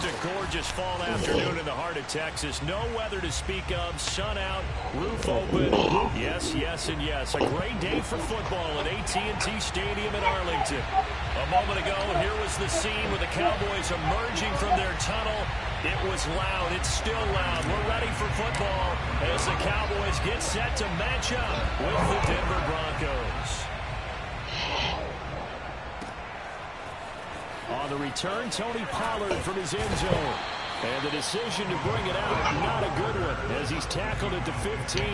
a gorgeous fall afternoon in the heart of Texas. No weather to speak of. Sun out, roof open. Yes, yes, and yes. A great day for football at AT&T Stadium in Arlington. A moment ago, here was the scene with the Cowboys emerging from their tunnel. It was loud. It's still loud. We're ready for football as the Cowboys get set to match up with the Denver Broncos. On the return, Tony Pollard from his end zone. And the decision to bring it out, not a good one, as he's tackled at the 15.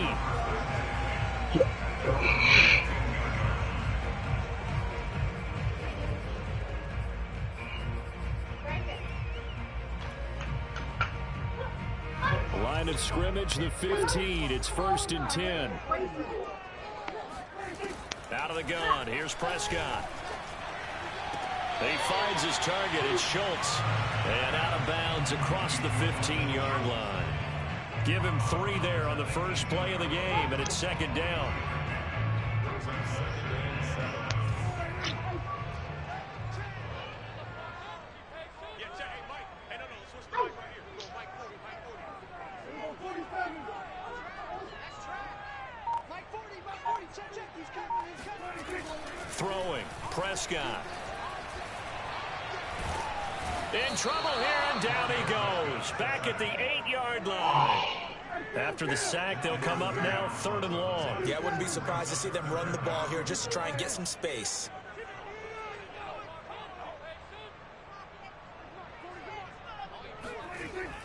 Line of scrimmage, the 15. It's 1st and 10. Out of the gun. Here's Prescott. He finds his target. It's Schultz. And out of bounds across the 15-yard line. Give him 3 there on the first play of the game, and it's 2nd down. Throwing, Prescott. In trouble here, and down he goes. Back at the 8-yard line. After the sack, they'll come up now 3rd and long. Yeah, I wouldn't be surprised to see them run the ball here just to try and get some space.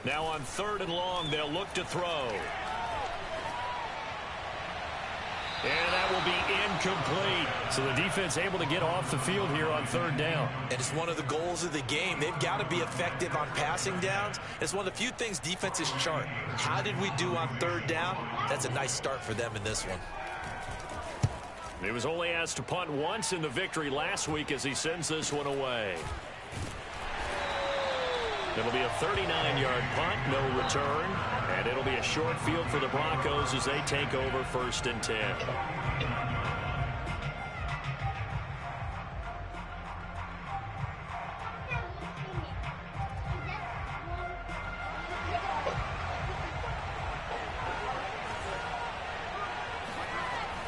Now on 3rd and long, they'll look to throw. And that will be incomplete. So the defense able to get off the field here on 3rd down. And it's one of the goals of the game. They've got to be effective on passing downs. It's one of the few things defenses chart. How did we do on 3rd down? That's a nice start for them in this one. He was only asked to punt once in the victory last week as he sends this one away. It'll be a 39-yard punt, no return. And it'll be a short field for the Broncos as they take over 1st and 10.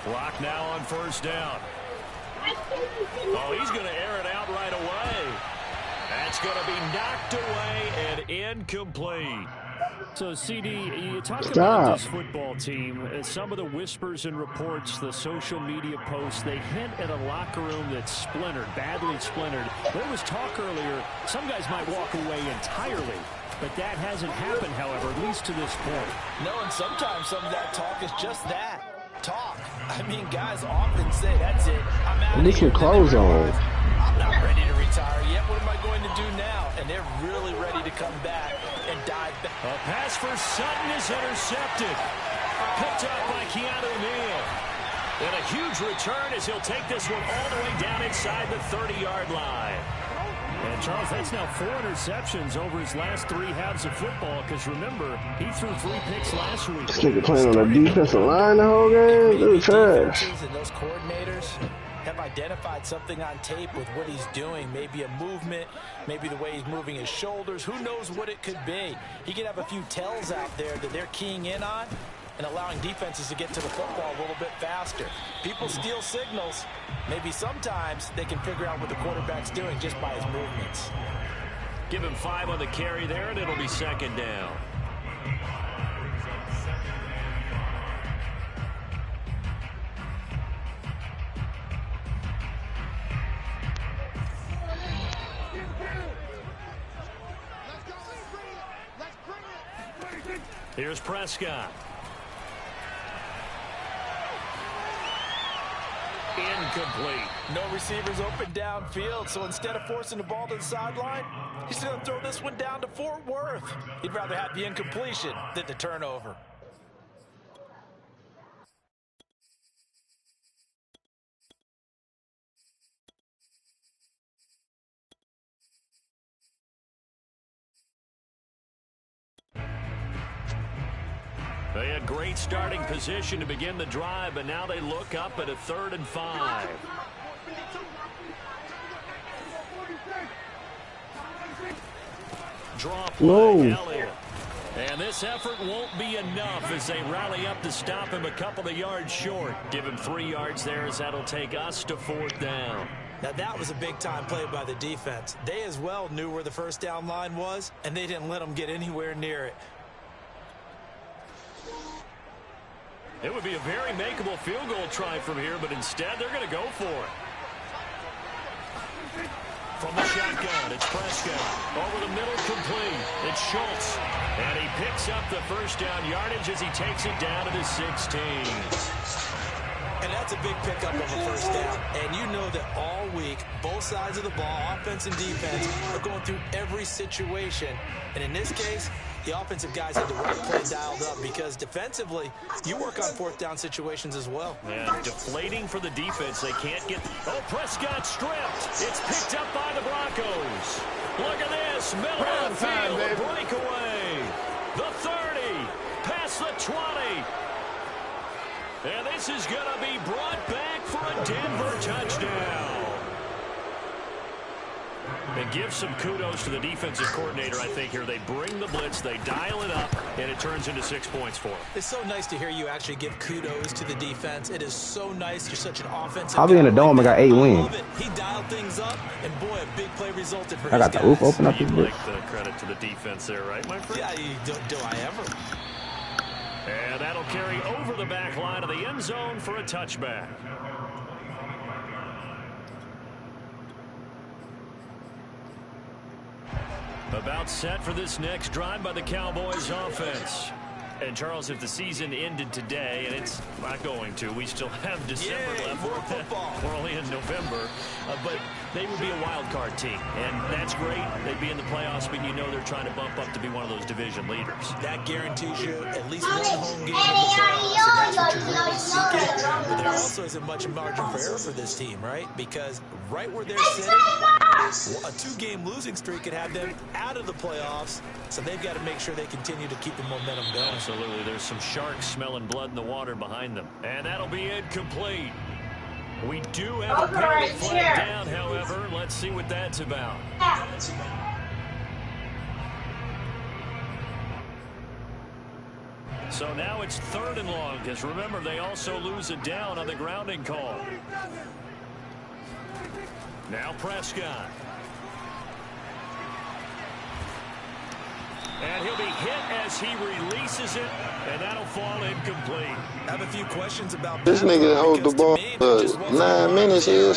Clock now on 1st down. Oh, he's going to air it out right away. That's going to be knocked away and incomplete. So, CD, you talk about this football team. Some of the whispers and reports, the social media posts, they hint at a locker room that's splintered, badly splintered. There was talk earlier, some guys might walk away entirely. But that hasn't happened, however, at least to this point. No, and sometimes some of that talk is just that. Talk. I mean, guys often say, that's it. I'm out of here. Clothes on. I'm not ready to retire yet. What am I going to do now? And they're really ready to come back and dive back. A pass for Sutton is intercepted. Picked up by Keanu Neal. And a huge return as he'll take this one all the way down inside the 30-yard line. And, Charles, that's now 4 interceptions over his last 3 halves of football because, remember, he threw 3 picks last week. This nigga playing on the defensive line the whole game? Dude, trash. And those coordinators have identified something on tape with what he's doing. Maybe a movement, maybe the way he's moving his shoulders. Who knows what it could be? He could have a few tells out there that they're keying in on and allowing defenses to get to the football a little bit faster. People steal signals. Maybe sometimes they can figure out what the quarterback's doing just by his movements. Give him 5 on the carry there, and it'll be 2nd down. Here's Prescott. Incomplete. No receivers open downfield, so instead of forcing the ball to the sideline, he's going to throw this one down to Fort Worth. He'd rather have the incompletion than the turnover. They had great starting position to begin the drive, but now they look up at a 3rd and 5. draw play. Elliott. And this effort won't be enough as they rally up to stop him a couple of yards short. Give him 3 yards there as that'll take us to 4th down. Now, that was a big-time play by the defense. They as well knew where the first down line was, and they didn't let them get anywhere near it. It would be a very makeable field goal try from here, but instead they're going to go for it. From the shotgun, it's Prescott. Over the middle, complete. It's Schultz. And he picks up the first down yardage as he takes it down to the 16. And that's a big pickup of a first down. And you know that all week, both sides of the ball, offense and defense, are going through every situation. And in this case, the offensive guys had the right play dialed up because defensively, you work on 4th down situations as well. And deflating for the defense. They can't get... Oh, Prescott stripped. It's picked up by the Broncos. Look at this. Middle of the field. A breakaway. The 30. Past the 20. And this is going to be brought back for a Denver touchdown. And give some kudos to the defensive coordinator, I think, here. They bring the blitz, they dial it up, and it turns into 6 points for them. It's so nice to hear you actually give kudos to the defense. It is so nice. You're such an offensive I'll be in the dome. I got 8 wins. He dialed things up, and boy, a big play resulted for I got the roof open up. You like the credit to the defense there, right, my friend? Yeah, do I ever? And that'll carry over the back line of the end zone for a touchback. About set for this next drive by the Cowboys offense. And, Charles, if the season ended today, and it's not going to, we still have December left. More football. We're only in November. But they would be a wild card team, and that's great. They'd be in the playoffs, but you know they're trying to bump up to be one of those division leaders. That guarantees you at least one home game in the playoffs, and that's what you're really seeking. But there also isn't much margin for error for this team, right? Because right where they're sitting, a 2-game losing streak could have them out of the playoffs, so they've got to make sure they continue to keep the momentum going. Absolutely. There's some sharks smelling blood in the water behind them. And that'll be incomplete. We do have a penalty flag down, however. Let's see what that's about. So now it's 3rd and long, because remember, they also lose it down on the grounding call. Now Prescott. And he'll be hit as he releases it, and that'll fall incomplete. I have a few questions about this nigga hold the ball for 9 minutes here.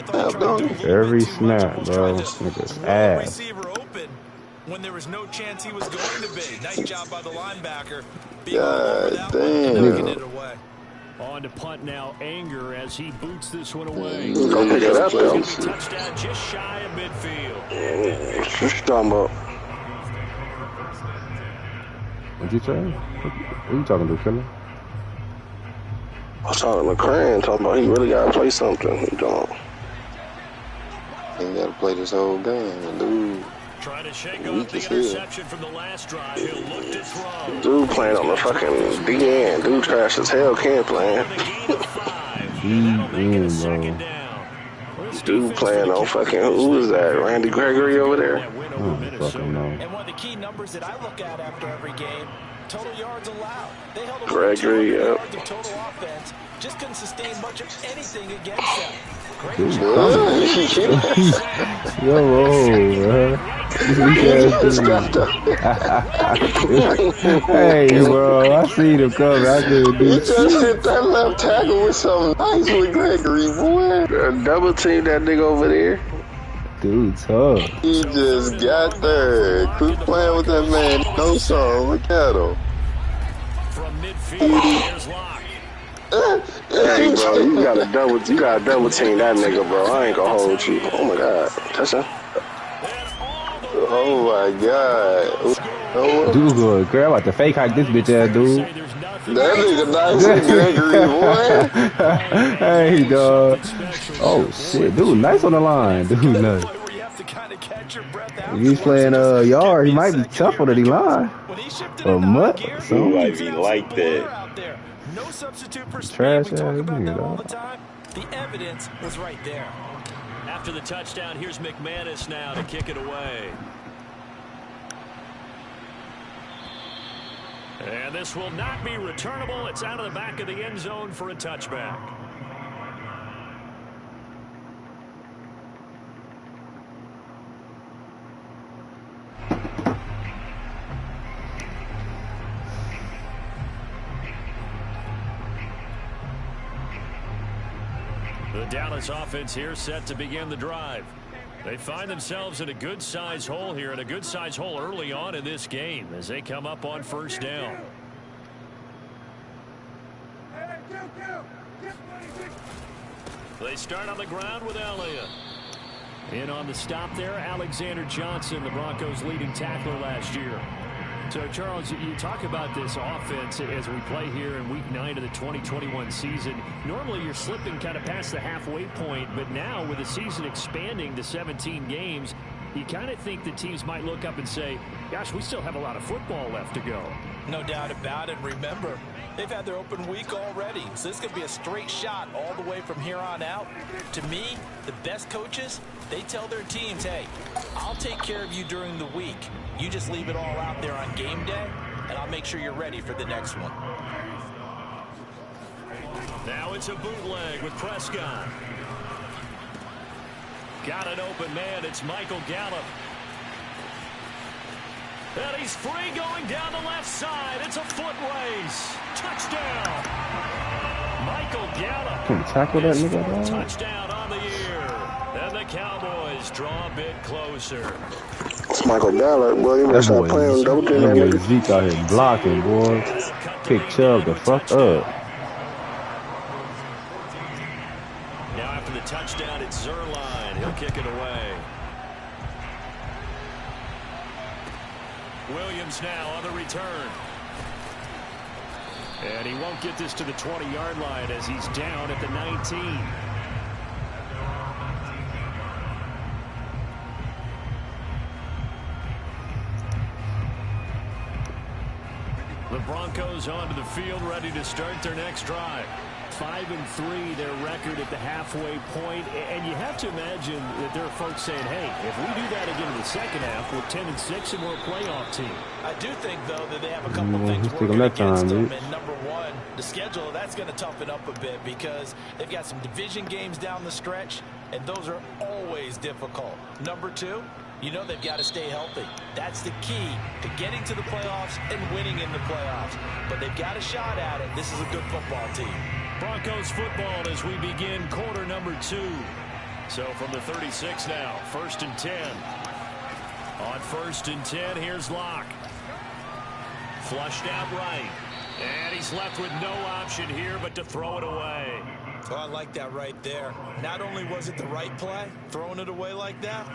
Every snap, bro. This nigga's ass. Receiver open when there was no chance he was going to be. Nice job by the linebacker. God damn. It away. On to punt now, Anger as he boots this one away. Go pick it up, though. Touchdown just shy of midfield. What you talking about? What'd you say? What are you talking to, Philly? I was talking to McCran, talking about he really got to play something. He don't. He got to play this whole game, dude. Trying to shake off the interception from the last drive. He'll look to throw. Dude playing on the fucking DN. Dude trash as hell, can't play. Dude playing on fucking, who is that? Randy Gregory over there? And one of the key numbers that I look at after every game, total yards allowed. They held a Gregory, yep. yards of total offense. Just couldn't sustain much of anything against them. Great Yo, hey, bro, I see them coming. I couldn't do He just hit that left tackle with something nice with Gregory, boy. Double team that nigga over there. Dude, tough. He just got there. Quit playing with that man. No song. Look at him. From midfield, here's Locke. Hey, bro, you got a double team that nigga, bro. I ain't gonna hold you. Oh my god, touchdown. Oh my god. Oh, dude, good. Girl, I'm about to fake hike this bitch ass dude. That nigga nice and Gregory, boy. Hey, dog. Oh shit, dude, nice on the line. Dude, nice. If he's playing yard, he might be tough on the line. Or mutt. He might be like that. No substitute for speed. Trash We talk ass about nigga, that all dog. the time. The evidence was right there. After the touchdown, here's McManus now to kick it away. And this will not be returnable. It's out of the back of the end zone for a touchback. The Dallas offense here set to begin the drive. They find themselves in a good-sized hole here, and a good-sized hole early on in this game as they come up on first down. They start on the ground with Elliott. In on the stop there, Alexander Johnson, the Broncos' leading tackler last year. So, Charles, you talk about this offense as we play here in Week 9 of the 2021 season. Normally, you're slipping kind of past the halfway point, but now with the season expanding to 17 games, you kind of think the teams might look up and say, gosh, we still have a lot of football left to go. No doubt about it. Remember, they've had their open week already, so this could be a straight shot all the way from here on out. To me, the best coaches, they tell their teams, hey, I'll take care of you during the week. You just leave it all out there on game day, and I'll make sure you're ready for the next one. Now it's a bootleg with Prescott. Got an open man. It's Michael Gallup. And he's free going down the left side. It's a foot race. Touchdown. Michael Gallup. Can you tackle that nigga? Touchdown on the year. And the Cowboys draw a bit closer. It's Michael Gallup, boy. You better start playing double team. That nigga Zeke out here blocking, boy. Pick Chubb the fuck up. Now after the touchdown, it's Zerline. He'll kick it away. Williams now on the return. And he won't get this to the 20-yard line as he's down at the 19. The Broncos onto the field, ready to start their next drive. 5-3, their record at the halfway point, and you have to imagine that there are folks saying, hey, if we do that again in the second half, we're 10-6 and we're a playoff team. I do think, though, that they have a couple things working against them. And number one, the schedule, that's going to toughen up a bit because they've got some division games down the stretch, and those are always difficult. Number two, you know they've got to stay healthy. That's the key to getting to the playoffs and winning in the playoffs. But they've got a shot at it. This is a good football team. Broncos football as we begin quarter number 2. So from the 36 now, 1st and 10. On 1st and 10, here's Locke. Flushed out right. And he's left with no option here but to throw it away. Oh, I like that right there. Not only was it the right play, throwing it away like that,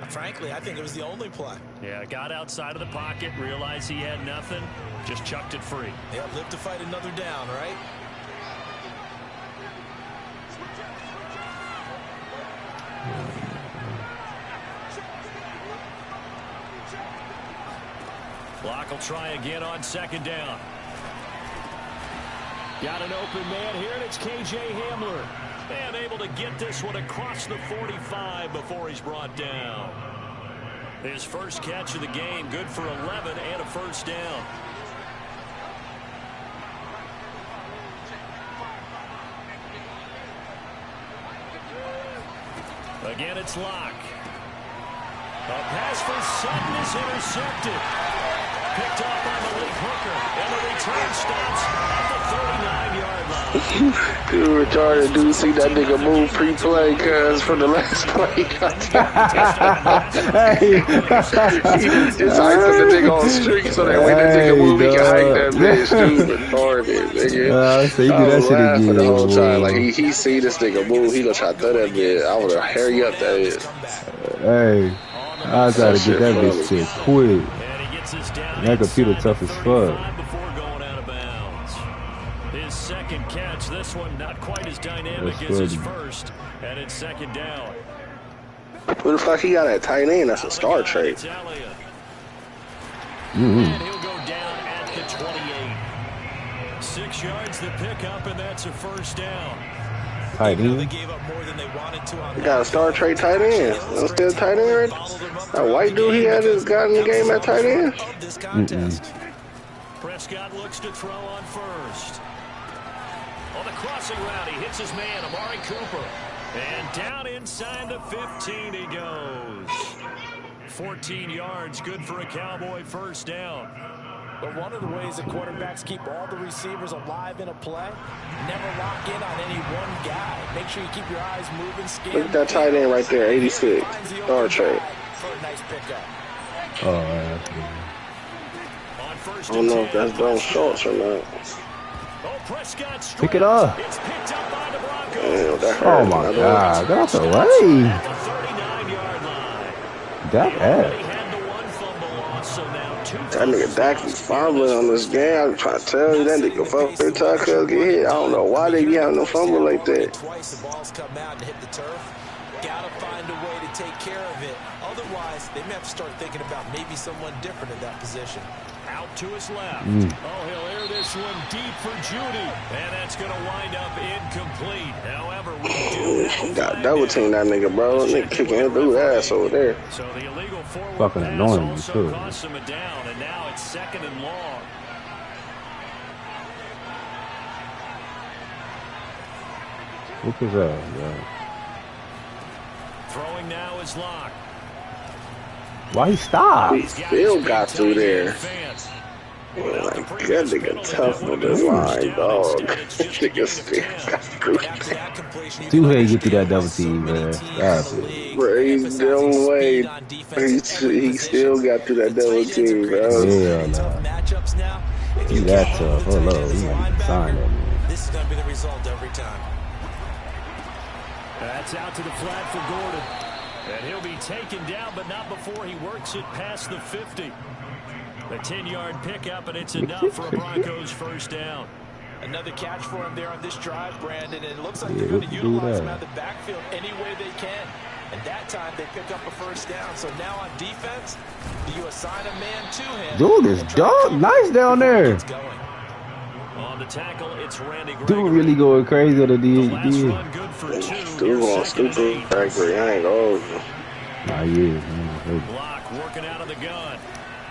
frankly, I think it was the only play. Yeah, got outside of the pocket, realized he had nothing, just chucked it free. Yeah, live to fight another down, right? Locke will try again on 2nd down. Got an open man here, and it's K.J. Hamler. And able to get this one across the 45 before he's brought down. His first catch of the game, good for 11 and a 1st down. Again, it's Locke. A pass for Sutton is intercepted. Picked off by Malik Hooker. And the return stops at the 39-yard line. Dude, retarded dude, see that nigga move pre-play, cuz, from the last play. Hey. Just hype the nigga on the streak so that when that nigga move, he can hype that bitch, dude. Retarded, nigga. So he do that shit again. The whole time. Like, he see this nigga move, he gonna try to throw that bitch. I wanna hurry up that bitch. Hey, I was trying to get that bitch to quick. That computer tough as fuck. Before going out of bounds. His second catch, this one not quite as dynamic as his first, and it's 2nd down. Who the fuck he got at tight end? That's a star trait. And he'll go down at the 28. 6 yards the pickup, and that's a 1st down. Tight end. They gave up more than they wanted to on He got a star trait tight end. That's still tight end, right? That white dude he had got in the game at tight end. Prescott looks to throw on first. On the crossing route, he hits his man, Amari Cooper. And down inside the 15 he goes. 14 yards, good for a Cowboy first down. But one of the ways that quarterbacks keep all the receivers alive in a play, never lock in on any one guy. Make sure you keep your eyes moving, scanning. Look at that tight end right there, 86. Star trade. For a nice pickup. Oh, that's good. I don't know if that's Don Schultz or not. Pick it up. Damn, that hurt. Oh, my God. Get out the way. That ass. That nigga Dak is fumbling on this game. I'm trying to tell you, that nigga fuck every time Cuz get hit. I don't know why they be having no fumble like that. Twice the ball's come out and hit the turf. Gotta find a way to take care of it. Otherwise, they may have to start thinking about maybe someone different in that position. Out to his left. Oh, he'll air this one deep for Judy. And that's going to wind up incomplete. However, we do got double team that nigga, bro. Nigga kicking him through ass over there. So the illegal forward fucking pass annoying also too. cost him a down, and now it's 2nd and long. Whoop his ass, bro. Throwing now is Locke. Why he stopped? He still got through there. Oh my God, nigga tough on this line, dog. Nigga still got through there. Too hard to get through that double team, man. That's it. Bro, he's the only way. He still got through that double team, bro. Yeah, nah. He that tough. Hold on. He might even sign that, man. This is going to be the result every time. That's out to the flat for Gordon. And he'll be taken down, but not before he works it past the 50. A 10-yard pickup, and it's enough for a Broncos first down. Another catch for him there on this drive, Brandon, and it looks like they're going to utilize him out of the backfield any way they can. And that time they pick up a first down. So now on defense, do you assign a man to him? Dude, this dog nice down there. On the tackle, it's Randy Gregory. Dude really going crazy on the D. Dude going stupid, Gregory. I ain't going. Nah, he is. Block working out of the gun.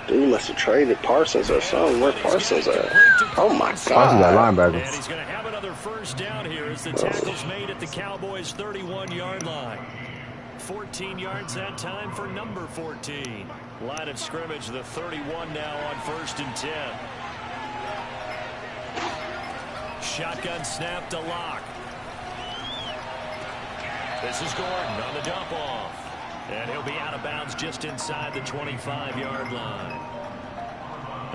Dude must have traded Parsons or something. Where Parsons at? Oh my God. Parsons got linebackers. And he's going to have another first down here as the tackle's made at the Cowboys' 31-yard line. 14 yards that time for number 14. Line of scrimmage, the 31 now on 1st and 10. Shotgun snap to Locke. This is Gordon on the dump off. And he'll be out of bounds just inside the 25-yard line.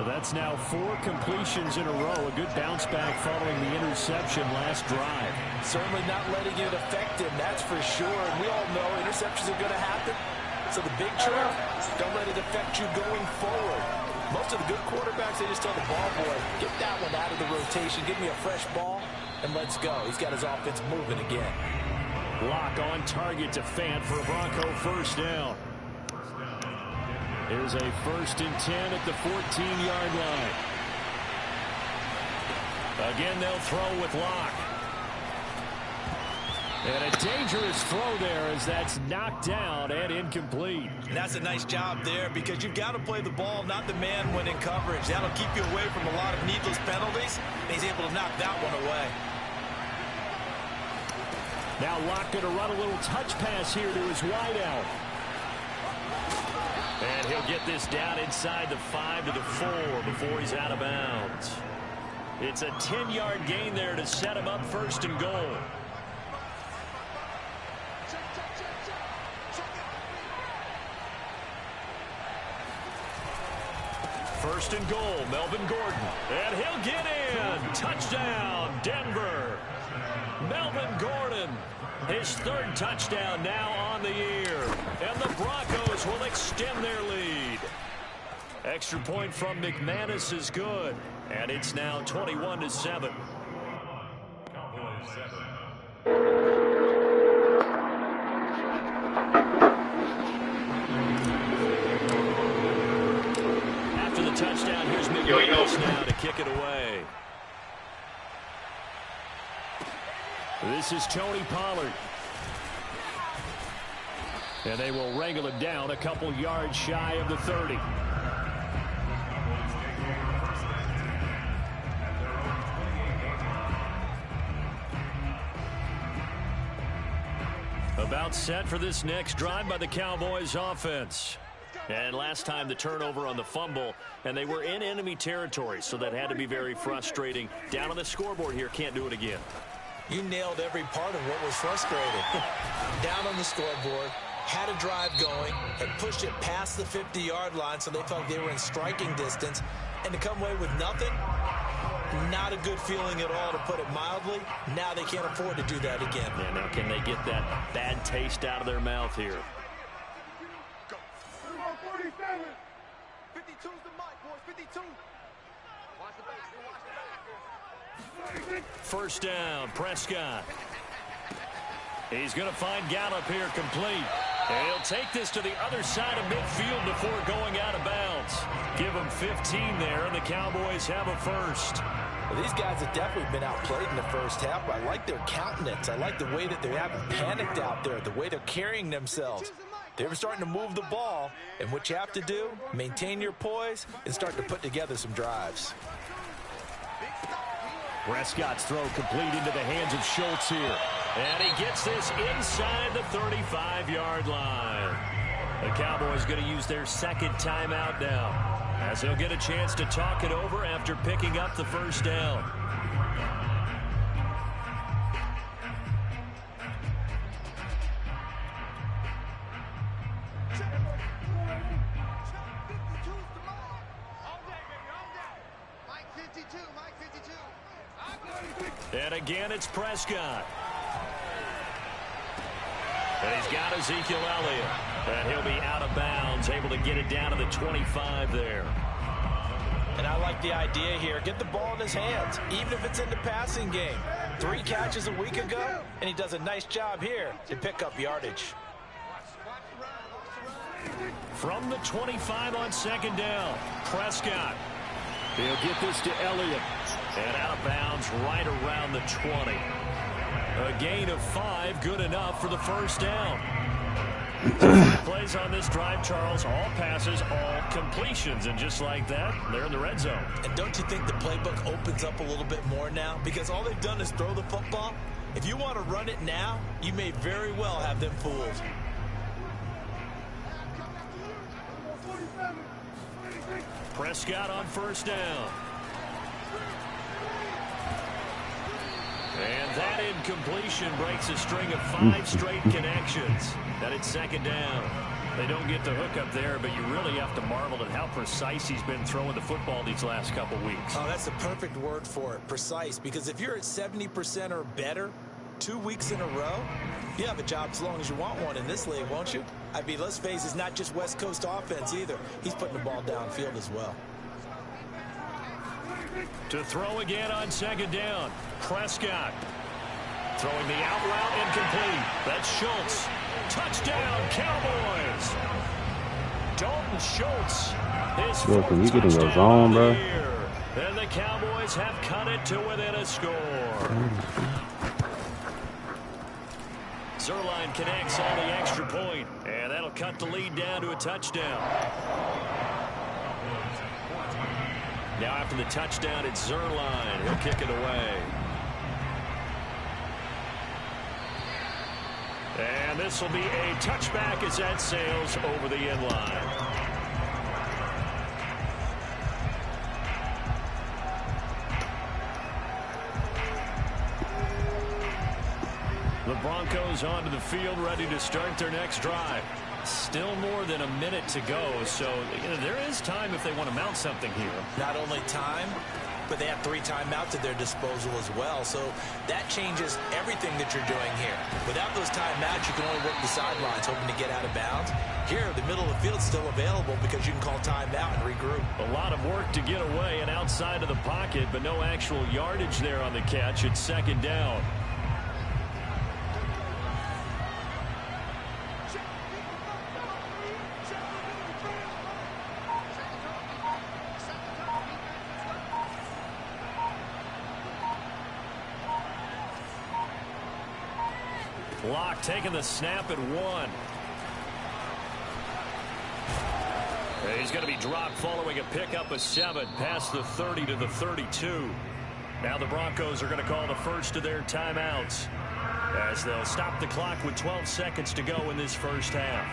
That's now 4 completions in a row. A good bounce back following the interception last drive. Certainly not letting it affect him, that's for sure. And we all know interceptions are going to happen. So the big trick, don't let it affect you going forward. Most of the good quarterbacks, they just tell the ball boy, get that one out of the rotation, give me a fresh ball, and let's go. He's got his offense moving again. Lock on target to Fant for a Bronco first down. Here's a 1st and 10 at the 14-yard line. Again, they'll throw with Locke. And a dangerous throw there as that's knocked down and incomplete. And that's a nice job there because you've got to play the ball, not the man when in coverage. That'll keep you away from a lot of needless penalties. And he's able to knock that one away. Now Locke going to run a little touch pass here to his wideout. And he'll get this down inside the 5 to the 4 before he's out of bounds. It's a 10-yard gain there to set him up 1st and goal. First and goal, Melvin Gordon. And he'll get in. Touchdown, Denver. Melvin Gordon, his 3rd touchdown now on the year. And the Broncos will extend their lead. Extra point from McManus is good. And it's now 21-7. After the touchdown, here's McManus now to kick it away. This is Tony Pollard. And they will wrangle it down a couple yards shy of the 30. About set for this next drive by the Cowboys offense. And last time the turnover on the fumble, and they were in enemy territory, so that had to be very frustrating. Down on the scoreboard here, can't do it again. You nailed every part of what was frustrating. Down on the scoreboard, had a drive going, had pushed it past the 50-yard line, so they felt they were in striking distance, and to come away with nothing, not a good feeling at all, to put it mildly. Now they can't afford to do that again. Yeah, now can they get that bad taste out of their mouth here? 52's the mic, boys. 52. Watch the back. First down, Prescott. He's going to find Gallup here complete. And he'll take this to the other side of midfield before going out of bounds. Give him 15 there, and the Cowboys have a first. Well, these guys have definitely been outplayed in the first half. I like their countenance. I like the way that they haven't panicked out there, the way they're carrying themselves. They were starting to move the ball, and what you have to do, maintain your poise and start to put together some drives. Prescott's throw complete into the hands of Schultz here. And he gets this inside the 35-yard line. The Cowboys going to use their second timeout now, as he'll get a chance to talk it over after picking up the first down. And again, it's Prescott. And he's got Ezekiel Elliott. And he'll be out of bounds, able to get it down to the 25 there. And I like the idea here. Get the ball in his hands, even if it's in the passing game. 3 catches a week ago, and he does a nice job here to pick up yardage. From the 25 on second down, Prescott. He'll get this to Elliott. And out of bounds right around the 20. A gain of 5, good enough for the first down. Plays on this drive, Charles. All passes, all completions. And just like that, they're in the red zone. And don't you think the playbook opens up a little bit more now? Because all they've done is throw the football. If you want to run it now, you may very well have them fooled. Prescott on first down. And that incompletion breaks a string of 5 straight connections. That it's second down. They don't get the hook up there, but you really have to marvel at how precise he's been throwing the football these last couple weeks. Oh, that's the perfect word for it, precise. Because if you're at 70% or better 2 weeks in a row, you have a job as long as you want one in this league, won't you? I mean, let's face it, it's not just West Coast offense either. He's putting the ball downfield as well. To throw again on second down, Prescott. Throwing the out route incomplete. That's Schultz. Touchdown, Cowboys. Dalton Schultz. His fourth touchdown of the year. And the Cowboys have cut it to within a score. Zerline connects on the extra point, and that'll cut the lead down to a touchdown. Now after the touchdown, it's Zerline. He'll kick it away. And this will be a touchback as that sails over the end line. The Broncos onto the field, ready to start their next drive. Still more than a minute to go, so there is time if they want to mount something here. Not only time, but they have 3 timeouts at their disposal as well, so that changes everything that you're doing here. Without those timeouts, you can only work the sidelines, hoping to get out of bounds. Here, the middle of the field is still available because you can call timeout and regroup. A lot of work to get away and outside of the pocket, but no actual yardage there on the catch. It's second down. Locke taking the snap at 1. He's going to be dropped following a pickup of 7 past the 30 to the 32. Now the Broncos are going to call the first of their timeouts. as they'll stop the clock with 12 seconds to go in this first half.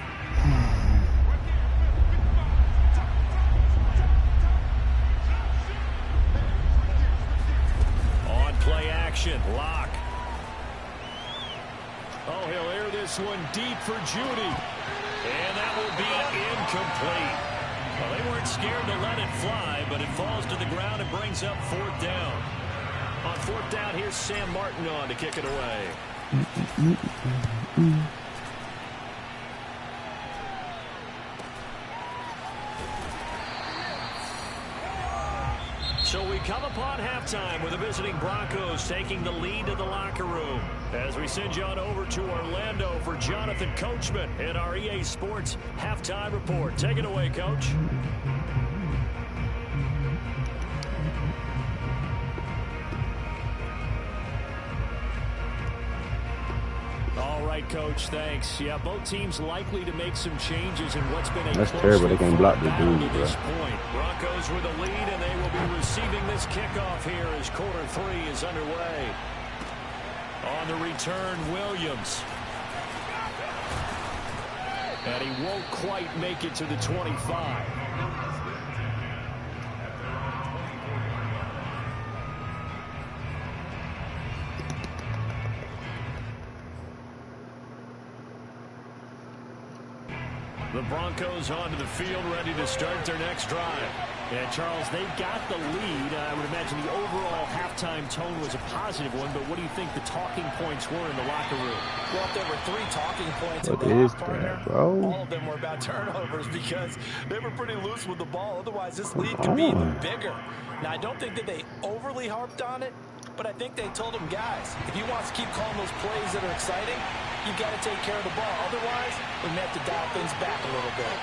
On play action, Locke. Oh, he'll air this one deep for Judy. And that will be incomplete. Well, they weren't scared to let it fly, but it falls to the ground and brings up fourth down. On fourth down, here's Sam Martin on to kick it away. So we come upon halftime with the visiting Broncos taking the lead to the locker room. As we send you on over to Orlando for Jonathan Coachman in our EA Sports halftime report. Take it away, Coach. All right, Coach, thanks. Yeah, both teams likely to make some changes in what's been a That's terrible. They can't block the dude, to bro. this point. Broncos with the lead, and they will be receiving this kickoff here as quarter 3 is underway. On the return, Williams. And he won't quite make it to the 25. The Broncos onto the field, ready to start their next drive. And, Charles, they've got the lead. I would imagine the overall halftime tone was a positive one, but what do you think the talking points were in the locker room? Well, if there were 3 talking points What in the is half, partner, that, bro? all of them were about turnovers because they were pretty loose with the ball. Otherwise, this lead could be even bigger. Now, I don't think that they overly harped on it, but I think they told them, guys, if he wants to keep calling those plays that are exciting, you've got to take care of the ball. Otherwise, we may have to dial things back a little bit.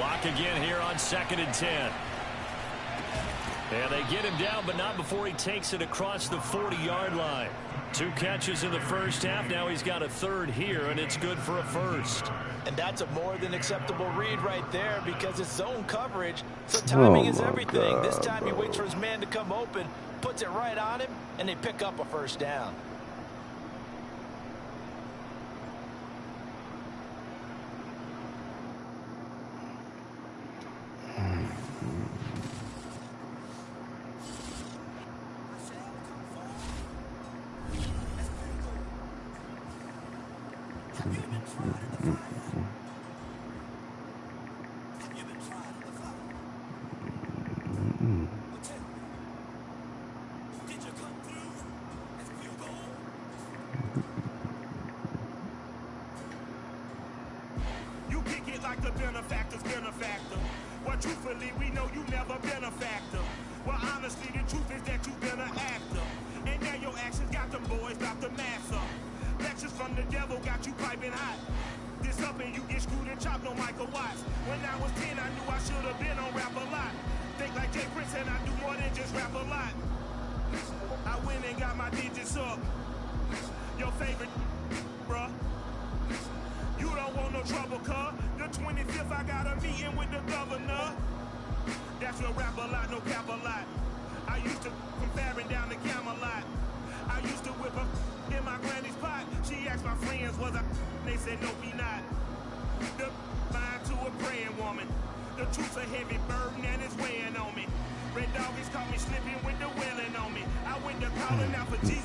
Lock again here on 2nd and 10. And they get him down, but not before he takes it across the 40-yard line. 2 catches in the first half. Now he's got a third here, and it's good for a first. And that's a more than acceptable read right there because it's zone coverage, so timing is everything. God, this time bro. he waits for his man to come open, puts it right on him, and they pick up a first down. You kick it like the benefactor's benefactor. Well, truthfully, we know you never been a factor. Well, honestly, the truth is that you've been an actor. And now your actions got them boys about to mass up. Lectures from the devil got you piping hot. This up and you get screwed and chopped on Michael Watts. When I was 10, I knew I should have been on Rap a Lot. Think like Jay Prince and I do more than just rap a lot. I went and got my digits up. Your favorite, bruh. You don't want no trouble, cuz. The 25th, I got a meeting with the governor. That's your rap a lot, no cap a lot. I used to from Farron down to Camelot. I used to whip up in my granny's pot. She asked my friends, was I? They said, no, we not. The line to a praying woman. The truth's a heavy burden and it's weighing on me. Red doggies caught me slipping with the wailing on me. I went to calling out for Jesus.